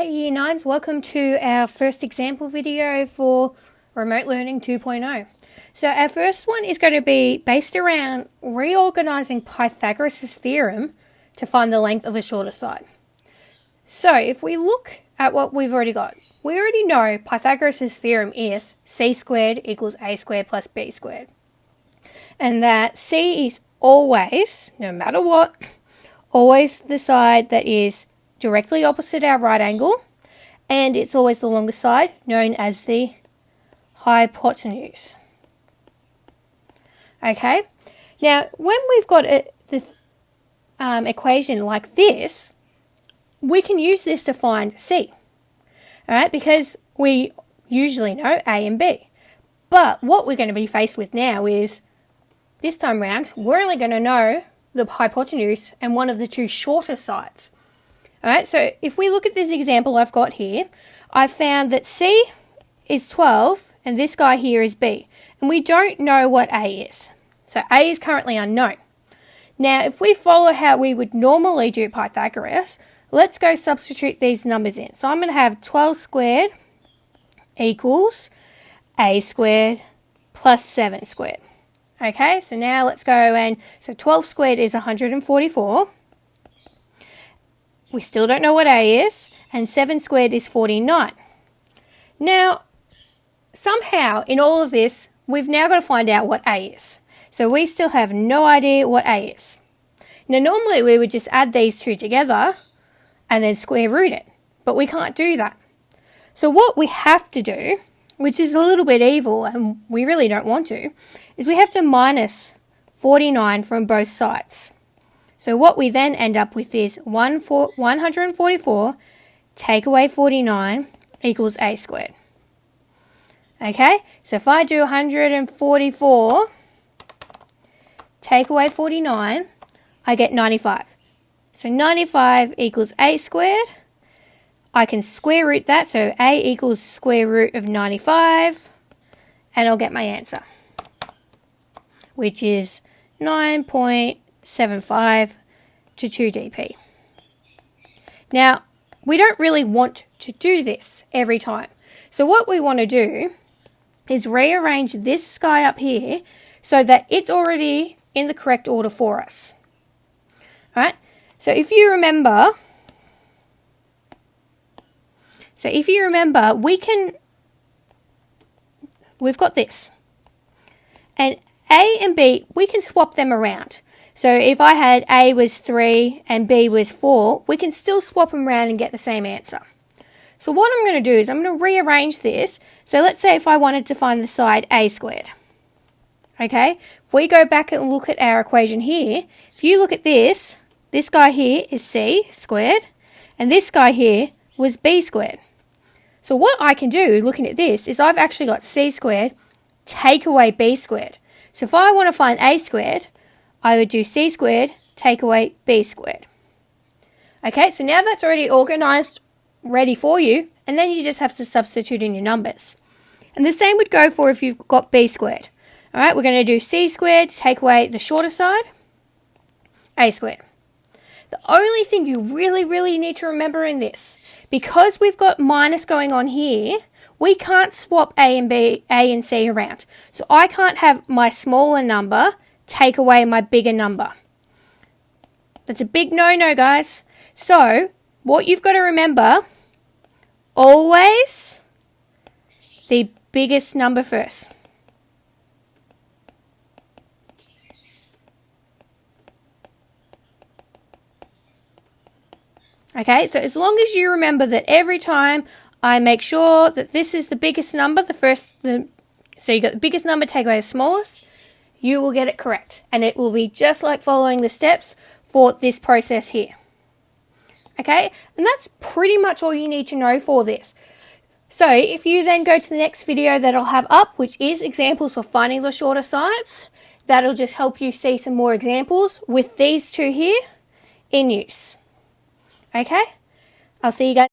Hey Year 9s, welcome to our first example video for Remote Learning 2.0. So our first one is going to be based around reorganizing Pythagoras' theorem to find the length of the shorter side. So if we look at what we've already got, we already know Pythagoras' theorem is c squared equals a squared plus b squared. And that c is always, no matter what, always the side that is directly opposite our right angle, and it's always the longest side, known as the hypotenuse. Okay, now when we've got the equation like this, we can use this to find c, all right, because we usually know a and b. But what we're going to be faced with now is, this time round, we're only going to know the hypotenuse and one of the two shorter sides. Alright, so if we look at this example I've got here, I've found that C is 12 and this guy here is B. And we don't know what A is. So A is currently unknown. Now, if we follow how we would normally do Pythagoras, let's go substitute these numbers in. So I'm going to have 12 squared equals A squared plus 7 squared. Okay, so now let's go and, so 12 squared is 144. We still don't know what A is, and 7 squared is 49. Now, somehow in all of this, we've now got to find out what A is. So we still have no idea what A is. Now, normally we would just add these two together and then square root it, but we can't do that. So what we have to do, which is a little bit evil and we really don't want to, is we have to minus 49 from both sides. So what we then end up with is 144 take away 49 equals a squared. Okay, so if I do 144 take away 49, I get 95. So 95 equals a squared. I can square root that, so a equals square root of 95, and I'll get my answer, which is 9.75 to 2 dp. Now, we don't really want to do this every time. So what we want to do is rearrange this guy up here so that it's already in the correct order for us. All right? So if you remember, we've got this. And A and B, we can swap them around. So if I had A was 3 and B was 4, we can still swap them around and get the same answer. So what I'm going to do is I'm going to rearrange this. So let's say if I wanted to find the side A squared. Okay, if we go back and look at our equation here, if you look at this guy here is C squared, and this guy here was B squared. So what I can do, looking at this, is I've actually got C squared take away B squared. So if I want to find A squared, I would do C squared take away B squared. Okay, so now that's already organized, ready for you, and then you just have to substitute in your numbers. And the same would go for if you've got B squared. All right, we're going to do C squared take away the shorter side, A squared. The only thing you really need to remember in this, because we've got minus going on here, we can't swap A and C around. So I can't have my smaller number take away my bigger number. That's a big no-no, guys. So what you've got to remember, always the biggest number first. Okay, so as long as you remember that every time I make sure that this is the biggest number, so you got the biggest number, take away the smallest, you will get it correct. And it will be just like following the steps for this process here. Okay, and that's pretty much all you need to know for this. So if you then go to the next video that I'll have up, which is examples of finding the shorter sides, that'll just help you see some more examples with these two here in use. Okay, I'll see you guys.